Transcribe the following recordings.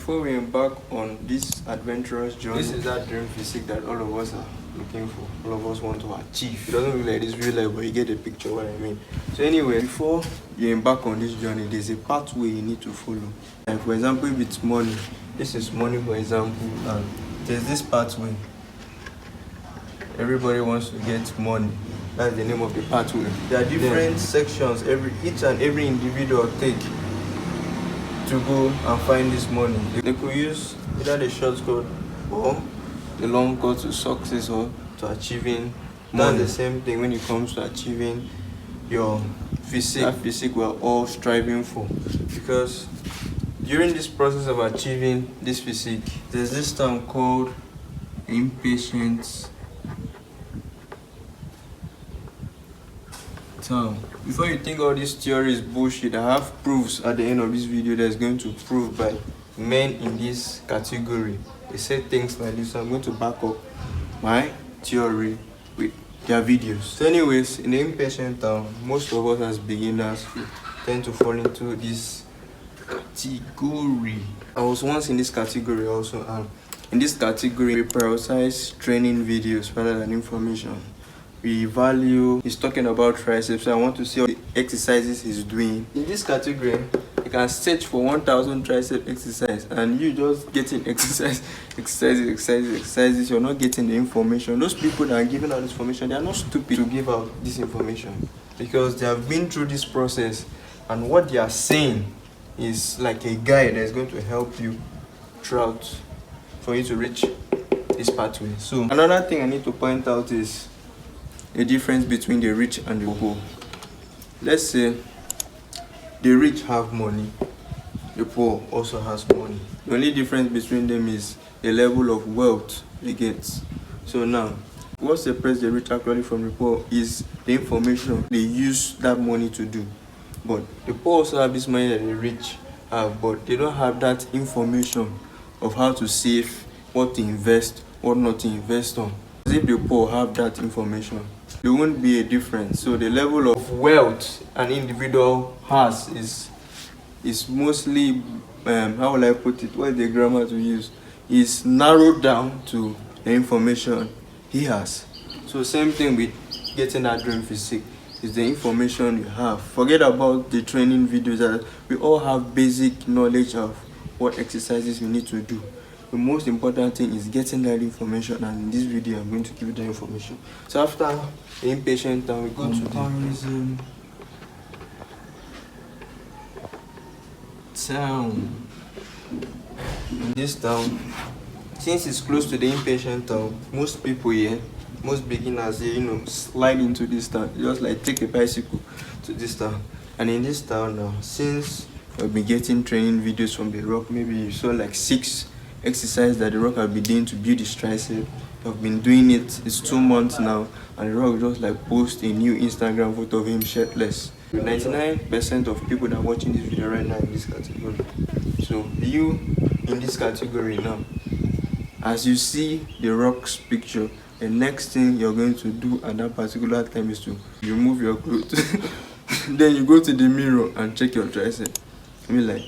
before we embark on this adventurous journey, this is that dream physique that all of us are looking for, all of us want to achieve. It doesn't look like this real life, but you get the picture what I mean. So anyway, before you embark on this journey, there's a pathway you need to follow. Like for example, if it's money, this is money for example, and there's this pathway. Everybody wants to get money. That's the name of the pathway. There are different sections each and every individual take to go and find this money. They could use either the shortcut or the long cut to success or to achieving money. That's the same thing when it comes to achieving your physique. That physique we're all striving for. Because during this process of achieving this physique, there's this term called impatience term. Before you think all this theory is bullshit, I have proofs at the end of this video that's going to prove by men in this category. They say things like this, so I'm going to back up my theory with their videos. So anyways, in the impatient term, most of us as beginners tend to fall into this category. I was once in this category also, and in this category we prioritize training videos rather than information. We value, he's talking about triceps, so I want to see all the exercises he's doing. In this category, you can search for 1000 tricep exercise and you just getting exercises. You're not getting the information. Those people that are giving out this information, they are not stupid to give out this information because they have been through this process, and what they are saying is like a guide that's going to help you throughout for you to reach this pathway. So another thing I need to point out is the difference between the rich and the poor. Let's say the rich have money, the poor also has money. The only difference between them is the level of wealth they get. So now, what separates the rich actually from the poor is the information they use that money to do. But the poor also have this money that the rich have, but they don't have that information of how to save, what to invest, what not to invest on. If the poor have that information, there won't be a difference. So the level of wealth an individual has is mostly, how will I put it, what is the grammar to use, is narrowed down to the information he has. So same thing with getting that dream physique, is the information you have. Forget about the training videos. That we all have basic knowledge of what exercises we need to do. The most important thing is getting that information, and in this video I'm going to give you the information. So after the impatient time, we go to comparison town. In this town, since it's close to the impatient town, most people here, most beginners here, slide into this town. Just like take a bicycle to this town. And in this town now, since I've been getting training videos from The Rock, maybe you saw like 6 exercise that The Rock have been doing to build his tricep. I've been doing it, it's 2 months now, and The Rock just like post a new Instagram photo of him shirtless. 99% of people that are watching this video right now in this category. So you in this category now, as you see The Rock's picture, the next thing you're going to do at that particular time is to remove your clothes. Then you go to the mirror and check your tricep. I mean, like,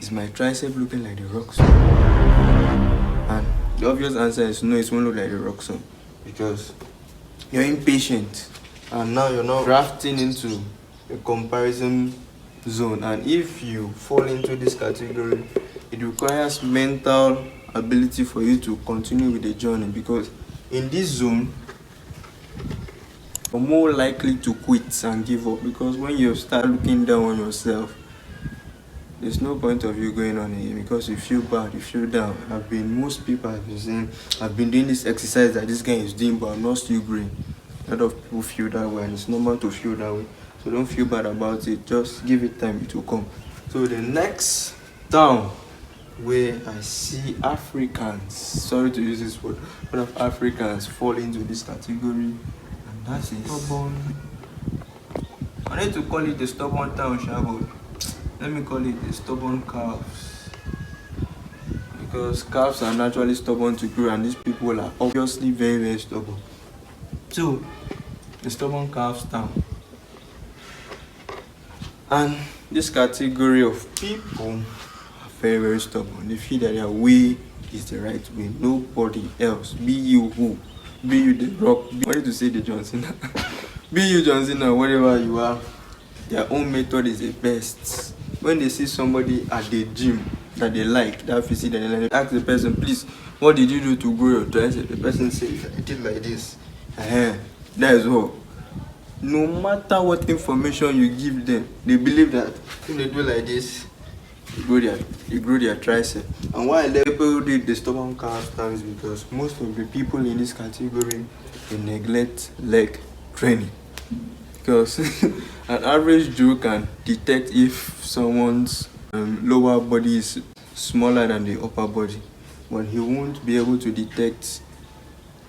is my tricep looking like The Rock's? And the obvious answer is no, it won't look like The Rock's, because you're impatient and now you're not drafting into a comparison zone. And if you fall into this category, it requires mental ability for you to continue with the journey, because in this zone you're more likely to quit and give up, because when you start looking down on yourself, there's no point of you going on here, because you feel bad, you feel down. Most people have been saying, I've been doing this exercise that this guy is doing, but I'm not still green. A lot of people feel that way, and it's normal to feel that way. So don't feel bad about it, just give it time, it will come. So the next town where I see Africans, sorry to use this word, but of Africans fall into this category, and that is stubborn. I need to call it the stubborn town, Shabo. Let me call it the stubborn calves, because calves are naturally stubborn to grow, and these people are obviously very, very stubborn. So the stubborn calves town, and this category of people are very, very stubborn. They feel that their way is the right way. Nobody else. Be you who? Be you the Rock. I wanted to say the John Cena. Be you John Cena, whatever you are. Their own method is the best. When they see somebody at the gym that they like, that physique that they like, they ask the person, please, what did you do to grow your tricep? The person says, I did like this. That is all. No matter what information you give them, they believe that if they do like this, you grow their tricep. And why I let people do the stubborn calf stance, because most of the people in this category, they neglect leg training. Because an average Joe can detect if someone's lower body is smaller than the upper body, but he won't be able to detect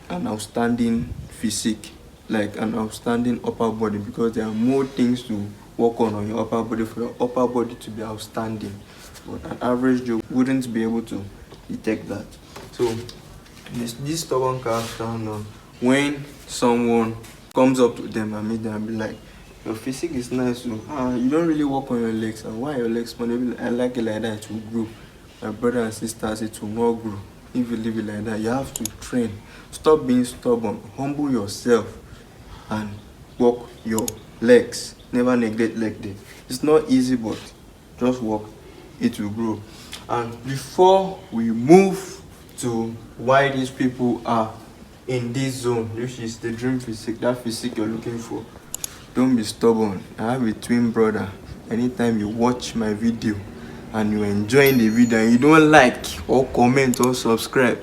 an outstanding physique, like an outstanding upper body, because there are more things to work on your upper body for your upper body to be outstanding. But an average Joe wouldn't be able to detect that. So this stubborn calf down now, when someone comes up to them and meet them and be like, your physique is nice, so you don't really work on your legs, and why your legs small? I like it like that, it will grow. My brother and sisters, it will not grow. If you leave it like that, you have to train. Stop being stubborn, humble yourself and work your legs. Never neglect leg day. It's not easy, but just work, it will grow. And before we move to why these people are in this zone, which is the dream physique, that physique you're looking for, don't be stubborn. I have a twin brother. Anytime you watch my video and you're enjoying the video and you don't like or comment or subscribe,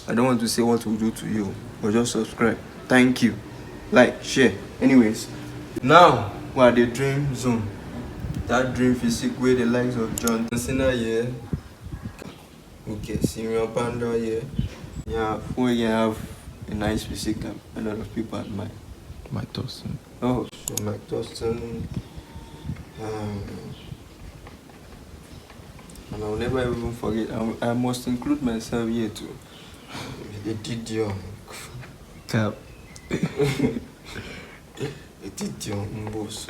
I don't want to say what to do to you, but just subscribe. Thank you. Like, share. Anyways, now we're at the dream zone. That dream physique where the likes of John Cena here. Okay, Senior Panda here. Yeah, we have a nice physique and a lot of people admire. Mike Tyson. Oh, so Mike Tyson. And I'll never even forget. I must include myself here too. The Didion. Cap. The Didion boss.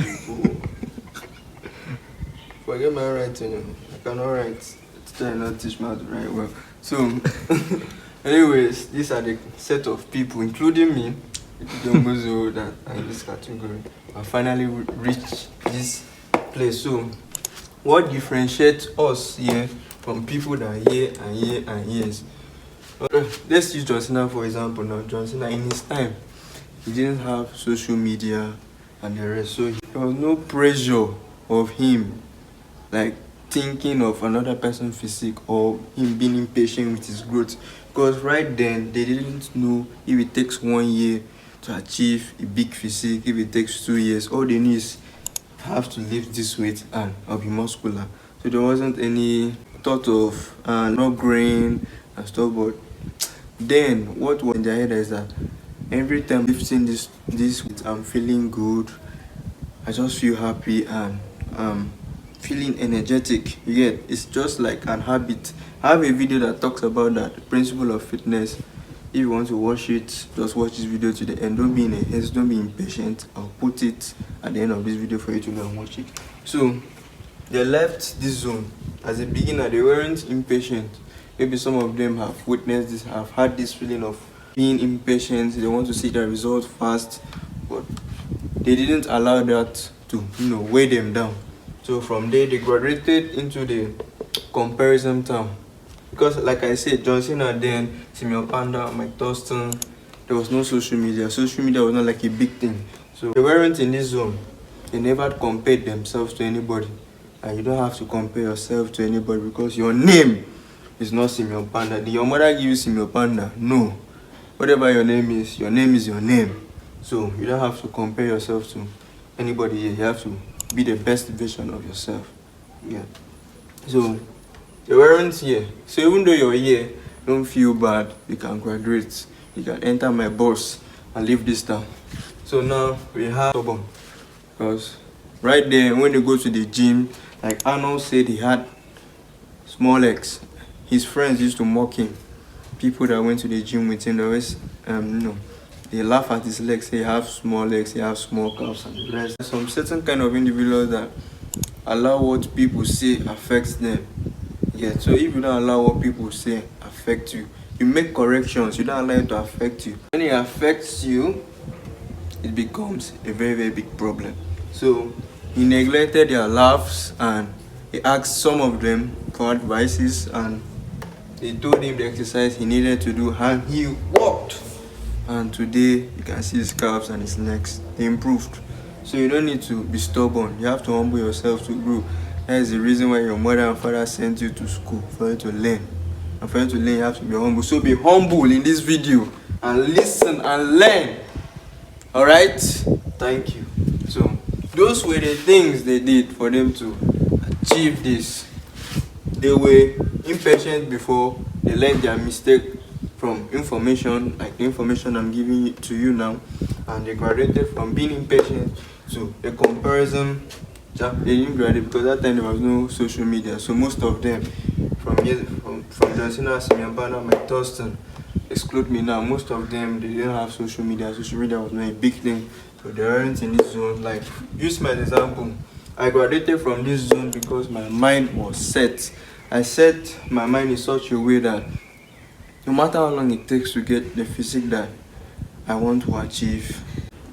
Forget my writing. I cannot write. Today I not teach me how to write well. So, anyways, these are the set of people, including me, that are in this category. I finally reached this place. So, what differentiates us here from people that are here and here and years? Let's use John Cena for example now. John Cena, in his time, he didn't have social media and the rest, so there was no pressure of him like thinking of another person's physique or him being impatient with his growth, because right then they didn't know if it takes 1 year to achieve a big physique, if it takes 2 years. All they knew is have to lift this weight and I'll be muscular. So there wasn't any thought of not growing and stuff. But then what was in their head is that every time lifting this weight, I'm feeling good, I just feel happy and feeling energetic. Yeah, it's just like an habit. I have a video that talks about that, the principle of fitness. If you want to watch it, just watch this video to the end. Don't be in a haste, don't be impatient. I'll put it at the end of this video for you to go and watch it. So they left this zone. As a beginner, they weren't impatient. Maybe some of them have witnessed this, have had this feeling of being impatient. They want to see the result fast, but they didn't allow that to weigh them down. So from there, they graduated into the comparison town. Because like I said, John Cena then, Senior Panda, Mike Tyson, there was no social media. Social media was not like a big thing. So they weren't in this zone. They never compared themselves to anybody. And you don't have to compare yourself to anybody because your name is not Senior Panda. Did your mother give you Senior Panda? No. Whatever your name is your name. So you don't have to compare yourself to anybody here. You have to be the best version of yourself. Yeah. So they weren't here. So even though you're here, don't feel bad. You can graduate. You can enter my bus and leave this town. So now we have stubborn. Because right there, when they go to the gym, like Arnold said, he had small legs. His friends used to mock him. People that went to the gym with him, they always, they laugh at his legs. They have small legs, they have small calves and the rest. Some certain kind of individuals that allow what people say affects them. Yeah, so if you don't allow what people say affect you, you make corrections, you don't allow it to affect you. When it affects you, it becomes a very, very big problem. So he neglected their laughs and he asked some of them for advices, and they told him the exercise he needed to do, and he walked. And today you can see his calves and his legs, they improved. So you don't need to be stubborn, you have to humble yourself to grow. That is the reason why your mother and father sent you to school, for you to learn. And for you to learn, you have to be humble. So be humble in this video and listen and learn. Alright? Thank you. So those were the things they did for them to achieve this. They were impatient before, they learned their mistake from information, like the information I'm giving it to you now, and they graduated from being impatient to a comparison. They didn't graduate because that time there was no social media. So most of them, from John Cena, Simiambana, Mike Thurston, exclude me now, most of them, they didn't have social media. Social media was not a big thing, so they weren't in this zone. Like, use my example, I graduated from this zone because my mind was set. I set my mind in such a way that no matter how long it takes to get the physique that I want to achieve,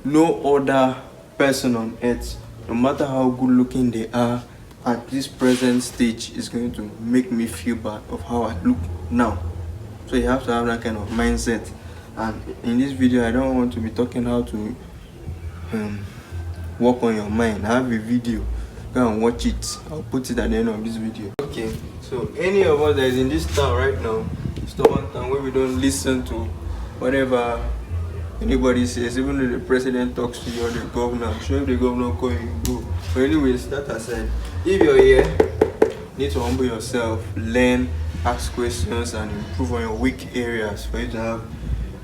no other person on earth, no matter how good looking they are at this present stage, is going to make me feel bad of how I look now. So you have to have that kind of mindset. And in this video, I don't want to be talking how to work on your mind. I have a video, go and watch it. I'll put it at the end of this video. Okay, so any of us that is in this town right now, it's the one town where we don't listen to whatever anybody says, even though the president talks to you or the governor. I'm sure if the governor call you, you go. But anyways, that aside, if you're here, you need to humble yourself, learn, ask questions, and improve on your weak areas for you to have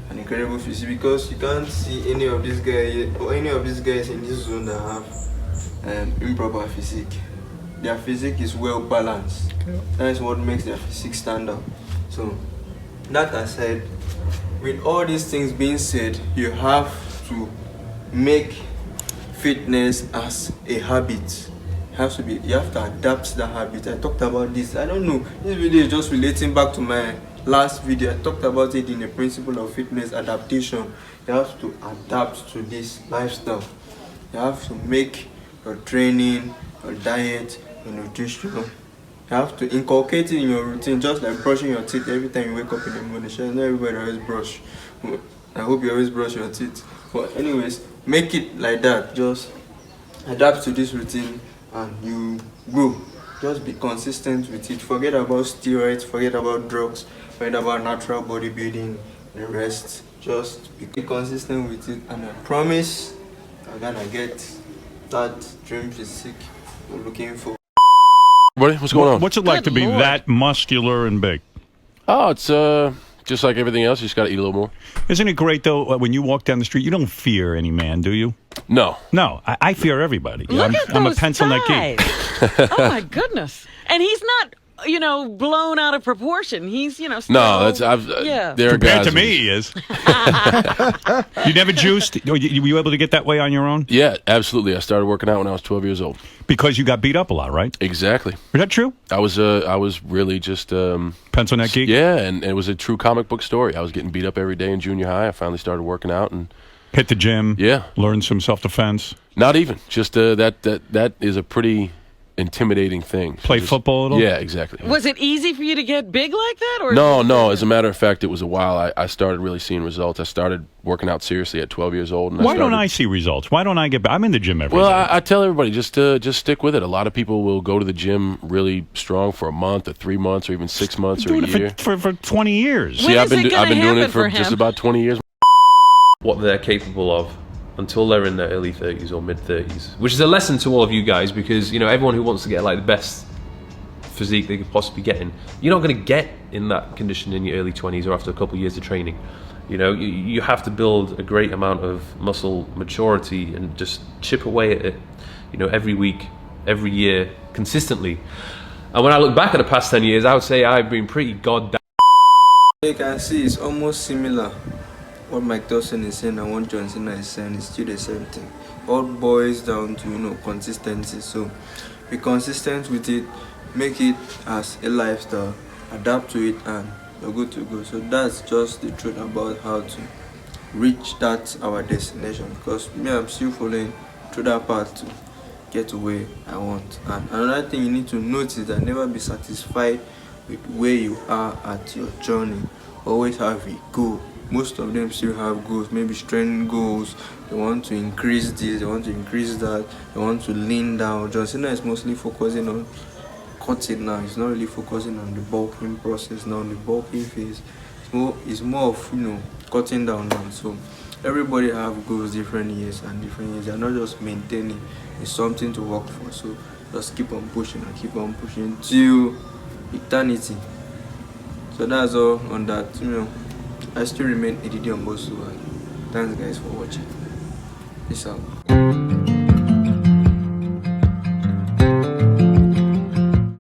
an incredible physique. Because you can't see any of these guys or any of these guys in this zone that have improper physique. Their physique is well balanced. That is what makes their physique stand out. So that aside, with all these things being said, you have to make fitness as a habit. You have to adapt that habit. I talked about this. I don't know. This video is just relating back to my last video. I talked about it in the principle of fitness adaptation. You have to adapt to this lifestyle. You have to make your training, your diet, your nutrition. You have to inculcate it in your routine, just like brushing your teeth every time you wake up in the morning. Not everybody always brush. I hope you always brush your teeth. But anyways, make it like that. Just adapt to this routine and you grow. Just be consistent with it. Forget about steroids, forget about drugs, forget about natural bodybuilding, the rest. Just be consistent with it, and I promise you're gonna get that dream physique you're looking for. Buddy, what's going on? What's it like to be that muscular and big? Oh, it's just like everything else. You just got to eat a little more. Isn't it great, though, when you walk down the street, you don't fear any man, do you? No. No, I fear everybody. Look at I'm a those pencil neck thighs. geek. Oh, my goodness. And he's not, blown out of proportion. He's, still, No, that's yeah. There are Compared guys to me, he is. You never juiced? Were you able to get that way on your own? Yeah, absolutely. I started working out when I was 12 years old. Because you got beat up a lot, right? Exactly. Is that true? I was really just Pencil neck geek? yeah, and it was a true comic book story. I was getting beat up every day in junior high. I finally started working out and Hit the gym. Yeah. Learn some self-defense. not even just that is a pretty intimidating thing. Play football a little? Yeah, exactly. Was it easy for you to get big like that? Or No. As a matter of fact, it was a while. I started really seeing results. I started working out seriously at 12 years old. And Why don't I see results? Why don't I get back? I'm in the gym every Well, day. I tell everybody just stick with it. A lot of people will go to the gym really strong for a month or 3 months or even 6 months or a doing year. it for 20 years. When See, is it gonna I've been doing happen it for for just him? about 20 years. What they're capable of until they're in their early 30s or mid 30s, which is a lesson to all of you guys, because everyone who wants to get like the best physique they could possibly get in, you're not going to get in that condition in your early 20s or after a couple of years of training. You have to build a great amount of muscle maturity and just chip away at it, every week, every year, consistently. And when I look back at the past 10 years, I would say I've been pretty goddamn. You can see it's almost similar. What Mike Thurston is saying and what John Cena is saying is still the same thing. All boils down to consistency. So be consistent with it. make it as a lifestyle, adapt to it, and you're good to go. So that's just the truth about how to reach that our destination, because me, I'm still following through that path to get to where I want. And another thing you need to notice is that never be satisfied with where you are at your journey. Always have a goal. Most of them still have goals, maybe strength goals. They want to increase this, they want to increase that, they want to lean down. John Cena is mostly focusing on cutting now. He's not really focusing on the bulking process now, the bulking phase. It's more of cutting down now. So everybody have goals different years and different years. They're not just maintaining. It's something to work for. So just keep on pushing and keep on pushing till eternity. So that's all on that. I still remain Edidi Ombosu. Thanks guys for watching. Peace out.